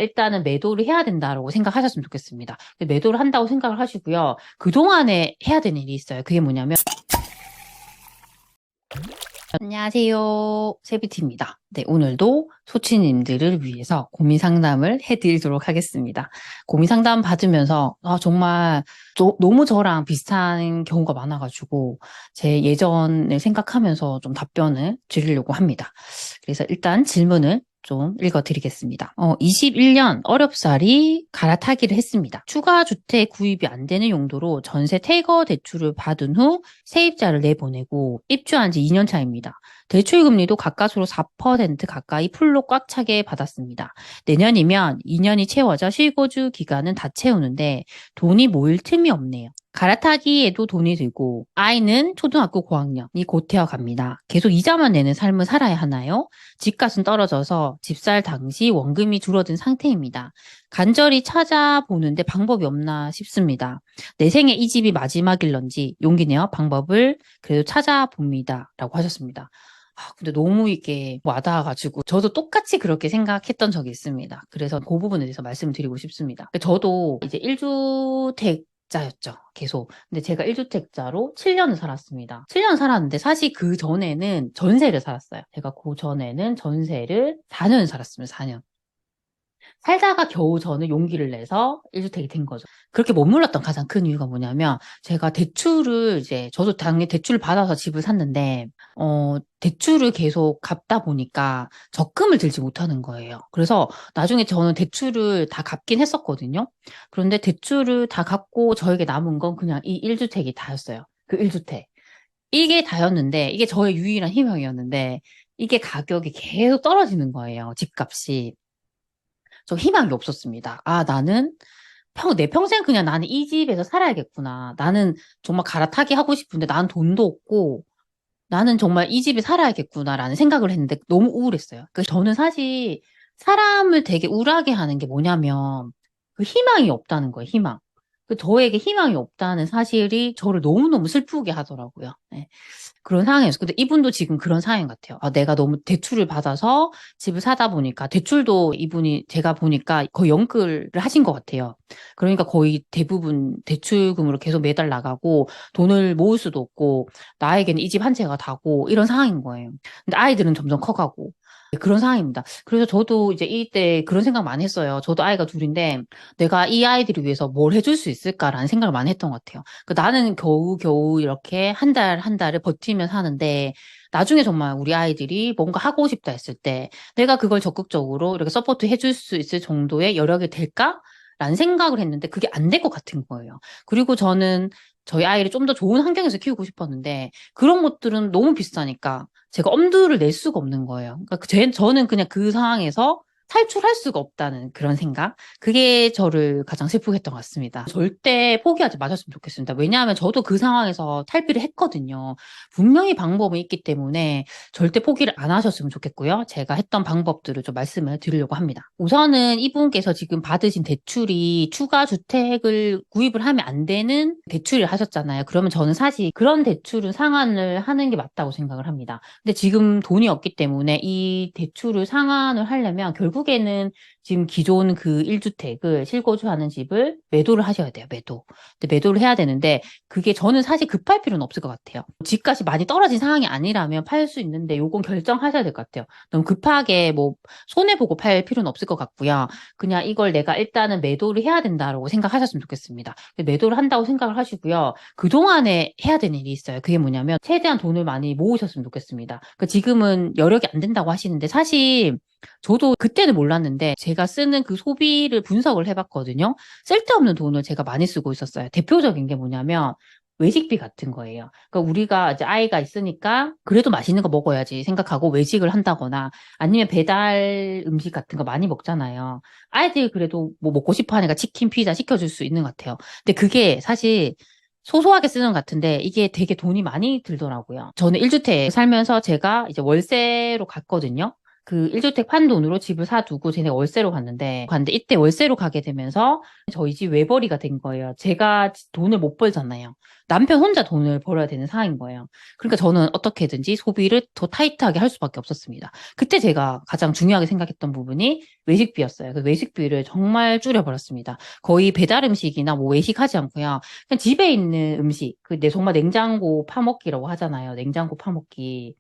일단은 매도를 해야 된다라고 생각하셨으면 좋겠습니다. 매도를 한다고 생각을 하시고요. 그동안에 해야 되는 일이 있어요. 그게 뭐냐면 안녕하세요. 세비티입니다. 네, 오늘도 소치님들을 위해서 고민 상담을 해드리도록 하겠습니다. 고민 상담 받으면서 정말 너무 저랑 비슷한 경우가 많아가지고 제 예전을 생각하면서 좀 답변을 드리려고 합니다. 그래서 일단 질문을 좀 읽어드리겠습니다. 21년 어렵사리 갈아타기를 했습니다. 추가 주택 구입이 안 되는 용도로 전세 태거 대출을 받은 후 세입자를 내보내고 입주한 지 2년 차입니다. 대출 금리도 가까스로 4% 가까이 풀로 꽉 차게 받았습니다. 내년이면 2년이 채워져 실거주 기간은 다 채우는데 돈이 모일 틈이 없네요. 갈아타기에도 돈이 들고 아이는 초등학교 고학년이 곧 되어갑니다. 계속 이자만 내는 삶을 살아야 하나요? 집값은 떨어져서 집살 당시 원금이 줄어든 상태입니다. 간절히 찾아보는데 방법이 없나 싶습니다. 내 생에 이 집이 마지막일런지 용기 내어 방법을 그래도 찾아봅니다. 라고 하셨습니다. 근데 너무 이게 와닿아가지고 저도 똑같이 그렇게 생각했던 적이 있습니다. 그래서 그 부분에 대해서 말씀드리고 싶습니다. 저도 이제 1주택 자였죠. 계속. 근데 제가 1주택자로 7년을 살았습니다. 7년 살았는데 사실 그 전에는 전세를 살았어요. 제가 그 전에는 전세를 4년 살았습니다. 4년. 살다가 겨우 저는 용기를 내서 1주택이 된 거죠. 그렇게 머물렀던 가장 큰 이유가 뭐냐면 제가 대출을 이제 저도 당연히 대출을 받아서 집을 샀는데 대출을 계속 갚다 보니까 적금을 들지 못하는 거예요. 그래서 나중에 저는 대출을 다 갚긴 했었거든요. 그런데 대출을 다 갚고 저에게 남은 건 그냥 이 1주택이 다였어요. 그 1주택. 이게 다였는데 이게 저의 유일한 희망이었는데 이게 가격이 계속 떨어지는 거예요. 집값이. 저 희망이 없었습니다. 나는 내 평생 그냥 나는 이 집에서 살아야겠구나. 나는 정말 갈아타기 하고 싶은데 나는 돈도 없고 나는 정말 이 집에 살아야겠구나라는 생각을 했는데 너무 우울했어요. 저는 사실 사람을 되게 우울하게 하는 게 뭐냐면 그 희망이 없다는 거예요, 희망. 저에게 희망이 없다는 사실이 저를 너무너무 슬프게 하더라고요. 네. 그런 상황이었어요. 근데 이분도 지금 그런 상황인 것 같아요. 내가 너무 대출을 받아서 집을 사다 보니까 대출도 이분이 제가 보니까 거의 연끌을 하신 것 같아요. 그러니까 거의 대부분 대출금으로 계속 매달 나가고 돈을 모을 수도 없고 나에게는 이 집 한 채가 다고 이런 상황인 거예요. 근데 아이들은 점점 커가고 그런 상황입니다. 그래서 저도 이제 이때 그런 생각 많이 했어요. 저도 아이가 둘인데 내가 이 아이들을 위해서 뭘 해줄 수 있을까라는 생각을 많이 했던 것 같아요. 나는 겨우겨우 이렇게 한 달 한 달을 버티면서 하는데 나중에 정말 우리 아이들이 뭔가 하고 싶다 했을 때 내가 그걸 적극적으로 이렇게 서포트 해줄 수 있을 정도의 여력이 될까? 라는 생각을 했는데 그게 안 될 것 같은 거예요. 그리고 저는 저희 아이를 좀 더 좋은 환경에서 키우고 싶었는데 그런 것들은 너무 비싸니까 제가 엄두를 낼 수가 없는 거예요. 그러니까 저는 그냥 그 상황에서 탈출할 수가 없다는 그런 생각? 그게 저를 가장 슬프게 했던 것 같습니다. 절대 포기하지 마셨으면 좋겠습니다. 왜냐하면 저도 그 상황에서 탈피를 했거든요. 분명히 방법은 있기 때문에 절대 포기를 안 하셨으면 좋겠고요. 제가 했던 방법들을 좀 말씀을 드리려고 합니다. 우선은 이분께서 지금 받으신 대출이 추가 주택을 구입을 하면 안 되는 대출을 하셨잖아요. 그러면 저는 사실 그런 대출은 상환을 하는 게 맞다고 생각을 합니다. 근데 지금 돈이 없기 때문에 이 대출을 상환을 하려면 결국에는 지금 기존 그 1주택을 실거주하는 집을 매도를 하셔야 돼요. 근데 매도를 해야 되는데 그게 저는 사실 급할 필요는 없을 것 같아요. 집값이 많이 떨어진 상황이 아니라면 팔 수 있는데 요건 결정하셔야 될 것 같아요. 너무 급하게 뭐 손해보고 팔 필요는 없을 것 같고요. 그냥 이걸 내가 일단은 매도를 해야 된다라고 생각하셨으면 좋겠습니다. 매도를 한다고 생각을 하시고요. 그동안에 해야 되는 일이 있어요. 그게 뭐냐면 최대한 돈을 많이 모으셨으면 좋겠습니다. 지금은 여력이 안 된다고 하시는데 사실 저도 그때는 몰랐는데 제가 쓰는 그 소비를 분석을 해봤거든요. 쓸데없는 돈을 제가 많이 쓰고 있었어요. 대표적인 게 뭐냐면 외식비 같은 거예요. 우리가 이제 아이가 있으니까 그래도 맛있는 거 먹어야지 생각하고 외식을 한다거나 아니면 배달 음식 같은 거 많이 먹잖아요. 아이들이 그래도 뭐 먹고 싶어 하니까 치킨, 피자 시켜줄 수 있는 것 같아요. 근데 그게 사실 소소하게 쓰는 것 같은데 이게 되게 돈이 많이 들더라고요. 저는 1주택 살면서 제가 이제 월세로 갔거든요. 그 1주택 판 돈으로 집을 사두고 쟤네 월세로 갔는데 이때 월세로 가게 되면서 저희 집 외벌이가 된 거예요. 제가 돈을 못 벌잖아요. 남편 혼자 돈을 벌어야 되는 상황인 거예요. 그러니까 저는 어떻게든지 소비를 더 타이트하게 할 수밖에 없었습니다. 그때 제가 가장 중요하게 생각했던 부분이 외식비였어요. 그 외식비를 정말 줄여버렸습니다. 거의 배달 음식이나 뭐 외식하지 않고요. 그냥 집에 있는 음식, 정말 냉장고 파먹기라고 하잖아요. 냉장고 파먹기.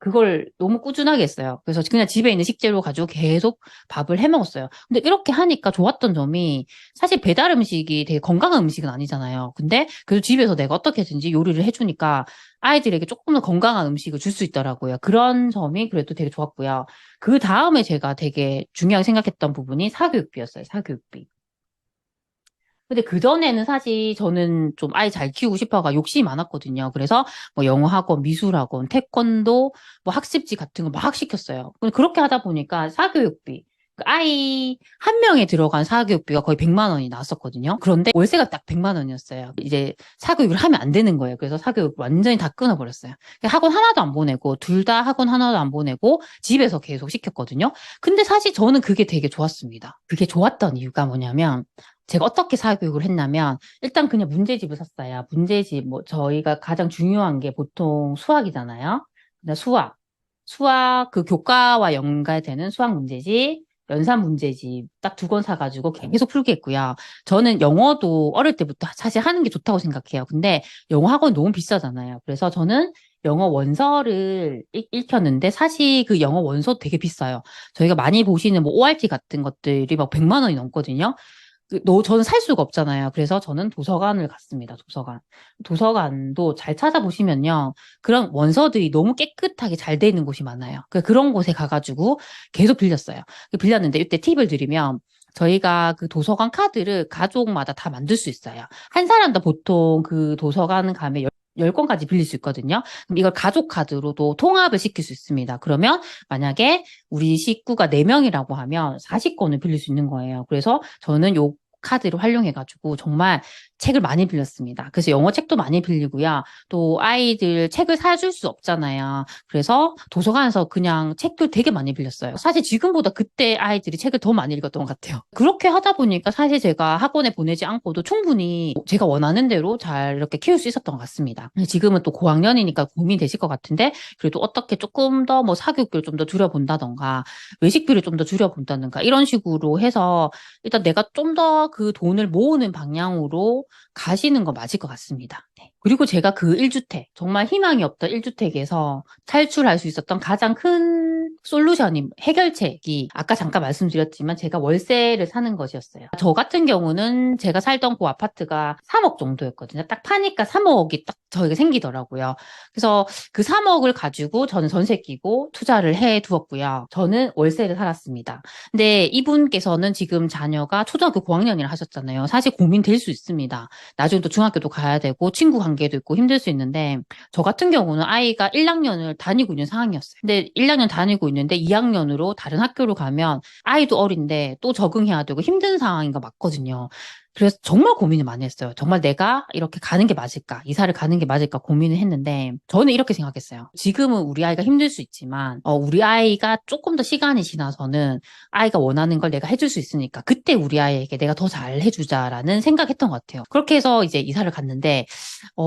그걸 너무 꾸준하게 했어요. 그래서 그냥 집에 있는 식재료 가지고 계속 밥을 해 먹었어요. 근데 이렇게 하니까 좋았던 점이 사실 배달 음식이 되게 건강한 음식은 아니잖아요. 근데 그래도 집에서 내가 어떻게든지 요리를 해주니까 아이들에게 조금 더 건강한 음식을 줄 수 있더라고요. 그런 점이 그래도 되게 좋았고요. 그 다음에 제가 되게 중요하게 생각했던 부분이 사교육비였어요. 사교육비. 근데 그전에는 사실 저는 좀 아이 잘 키우고 싶어가 욕심이 많았거든요. 그래서 뭐 영어학원, 미술학원, 태권도, 뭐 학습지 같은 거 막 시켰어요. 근데 그렇게 하다 보니까 사교육비, 그 아이 한 명에 들어간 사교육비가 거의 100만 원이 나왔었거든요. 그런데 월세가 딱 100만 원이었어요. 이제 사교육을 하면 안 되는 거예요. 그래서 사교육 완전히 다 끊어버렸어요. 학원 하나도 안 보내고, 둘 다 학원 하나도 안 보내고, 집에서 계속 시켰거든요. 근데 사실 저는 그게 되게 좋았습니다. 그게 좋았던 이유가 뭐냐면, 제가 어떻게 사교육을 했냐면, 일단 그냥 문제집을 샀어요. 문제집, 뭐, 저희가 가장 중요한 게 보통 수학이잖아요. 근데 수학 그 교과와 연관되는 수학 문제집, 연산 문제집 딱 2권 사가지고 계속 풀게 했고요. 저는 영어도 어릴 때부터 사실 하는 게 좋다고 생각해요. 근데 영어 학원 너무 비싸잖아요. 그래서 저는 영어 원서를 읽혔는데 사실 그 영어 원서 되게 비싸요. 저희가 많이 보시는 뭐 ORT 같은 것들이 막 100만 원이 넘거든요. 저는 살 수가 없잖아요. 그래서 저는 도서관을 갔습니다. 도서관. 도서관도 잘 찾아보시면요. 그런 원서들이 너무 깨끗하게 잘 돼 있는 곳이 많아요. 그런 곳에 가가지고 계속 빌렸어요. 빌렸는데 이때 팁을 드리면 저희가 그 도서관 카드를 가족마다 다 만들 수 있어요. 한 사람당 보통 그 도서관 가면 10권까지 빌릴 수 있거든요. 그럼 이걸 가족 카드로도 통합을 시킬 수 있습니다. 그러면 만약에 우리 식구가 4명이라고 하면 40권을 빌릴 수 있는 거예요. 그래서 저는 요 카드를 활용해가지고 정말 책을 많이 빌렸습니다. 그래서 영어 책도 많이 빌리고요. 또 아이들 책을 사줄 수 없잖아요. 그래서 도서관에서 그냥 책도 되게 많이 빌렸어요. 사실 지금보다 그때 아이들이 책을 더 많이 읽었던 것 같아요. 그렇게 하다 보니까 사실 제가 학원에 보내지 않고도 충분히 제가 원하는 대로 잘 이렇게 키울 수 있었던 것 같습니다. 지금은 또 고학년이니까 고민이 되실 것 같은데 그래도 어떻게 조금 더 뭐 사교육비를 좀 더 줄여본다던가 외식비를 좀 더 줄여본다든가 이런 식으로 해서 일단 내가 좀 더 그 돈을 모으는 방향으로 가시는 거 맞을 것 같습니다. 네. 그리고 제가 그 1주택, 정말 희망이 없던 1주택에서 탈출할 수 있었던 가장 큰 솔루션이, 해결책이 아까 잠깐 말씀드렸지만 제가 월세를 사는 것이었어요. 저 같은 경우는 제가 살던 그 아파트가 3억 정도였거든요. 딱 파니까 3억이 딱 저에게 생기더라고요. 그래서 그 3억을 가지고 저는 전세 끼고 투자를 해 두었고요. 저는 월세를 살았습니다. 근데 이분께서는 지금 자녀가 초등학교 고학년이라 하셨잖아요. 사실 고민될 수 있습니다. 나중에 또 중학교도 가야 되고 친구 관계도 있고 힘들 수 있는데 저 같은 경우는 아이가 1학년을 다니고 있는 상황이었어요. 근데 1학년 다니고 있는데 2학년으로 다른 학교로 가면 아이도 어린데 또 적응해야 되고 힘든 상황인 거 맞거든요. 그래서 정말 고민을 많이 했어요. 정말 내가 이렇게 가는 게 맞을까? 이사를 가는 게 맞을까? 고민을 했는데 저는 이렇게 생각했어요. 지금은 우리 아이가 힘들 수 있지만 우리 아이가 조금 더 시간이 지나서는 아이가 원하는 걸 내가 해줄 수 있으니까 그때 우리 아이에게 내가 더 잘 해주자라는 생각했던 것 같아요. 그렇게 해서 이제 이사를 갔는데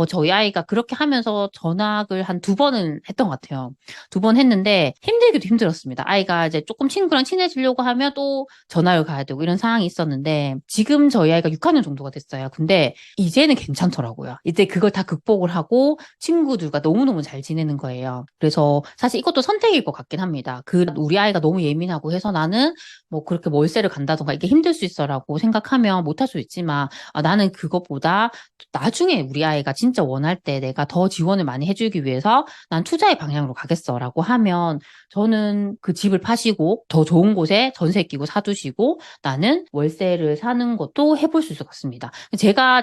저희 아이가 그렇게 하면서 전학을 한 2번은 했던 것 같아요. 2번 했는데 힘들기도 힘들었습니다. 아이가 이제 조금 친구랑 친해지려고 하면 또 전학을 가야 되고 이런 상황이 있었는데 지금 저희 아이가 6학년 정도가 됐어요. 근데 이제는 괜찮더라고요. 이제 그걸 다 극복을 하고 친구들과 너무너무 잘 지내는 거예요. 그래서 사실 이것도 선택일 것 같긴 합니다. 우리 아이가 너무 예민하고 해서 나는 뭐 그렇게 월세를 간다던가 이게 힘들 수 있어라고 생각하면 못할 수 있지만 나는 그것보다 나중에 우리 아이가 진짜 원할 때 내가 더 지원을 많이 해주기 위해서 난 투자의 방향으로 가겠어라고 하면 저는 그 집을 파시고 더 좋은 곳에 전세 끼고 사두시고 나는 월세를 사는 것도 해볼 수 있을 것 같습니다.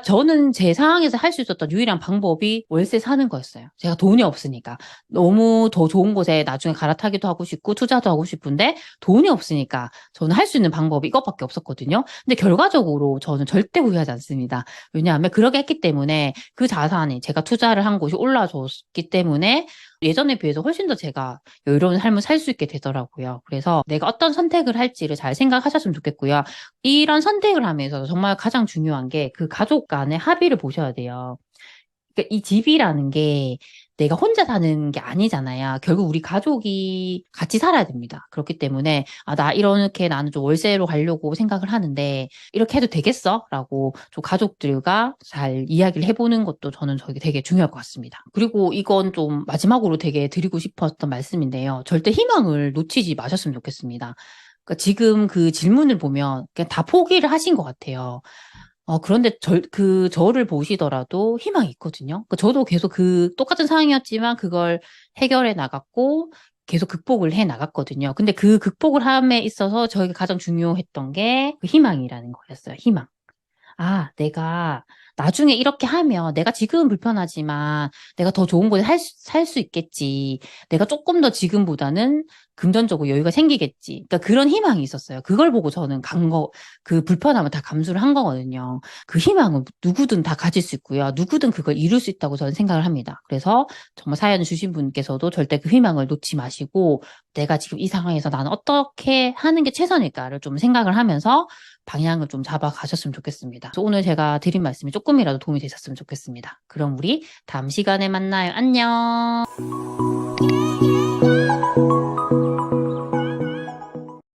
저는 제 상황에서 할 수 있었던 유일한 방법이 월세 사는 거였어요. 제가 돈이 없으니까. 너무 더 좋은 곳에 나중에 갈아타기도 하고 싶고 투자도 하고 싶은데 돈이 없으니까 저는 할 수 있는 방법이 이것밖에 없었거든요. 근데 결과적으로 저는 절대 후회하지 않습니다. 왜냐하면 그렇게 했기 때문에 그 자산이 제가 투자를 한 곳이 올라줬기 때문에 예전에 비해서 훨씬 더 제가 여유로운 삶을 살 수 있게 되더라고요. 그래서 내가 어떤 선택을 할지를 잘 생각하셨으면 좋겠고요. 이런 선택을 하면서 정말 가장 중요한 게 그 가족 간의 합의를 보셔야 돼요. 그러니까 이 집이라는 게 내가 혼자 사는 게 아니잖아요. 결국 우리 가족이 같이 살아야 됩니다. 그렇기 때문에 나 이렇게 나는 좀 월세로 가려고 생각을 하는데 이렇게 해도 되겠어? 라고 좀 가족들과 잘 이야기를 해보는 것도 저는 되게 중요할 것 같습니다. 그리고 이건 좀 마지막으로 되게 드리고 싶었던 말씀인데요. 절대 희망을 놓치지 마셨으면 좋겠습니다. 그러니까 지금 그 질문을 보면 그냥 다 포기를 하신 것 같아요. 그런데 저를 보시더라도 희망이 있거든요. 저도 계속 똑같은 상황이었지만 그걸 해결해 나갔고, 계속 극복을 해 나갔거든요. 근데 그 극복을 함에 있어서 저에게 가장 중요했던 게 그 희망이라는 거였어요. 희망. 내가 나중에 이렇게 하면 내가 지금은 불편하지만 내가 더 좋은 곳에 살 수 있겠지. 내가 조금 더 지금보다는 금전적으로 여유가 생기겠지. 그러니까 그런 희망이 있었어요. 그걸 보고 저는 그 불편함을 다 감수를 한 거거든요. 그 희망은 누구든 다 가질 수 있고요. 누구든 그걸 이룰 수 있다고 저는 생각을 합니다. 그래서 정말 사연 주신 분께서도 절대 그 희망을 놓지 마시고 내가 지금 이 상황에서 나는 어떻게 하는 게 최선일까를 좀 생각을 하면서 방향을 좀 잡아가셨으면 좋겠습니다. 그래서 오늘 제가 드린 말씀이 조금이라도 도움이 되셨으면 좋겠습니다. 그럼 우리 다음 시간에 만나요. 안녕.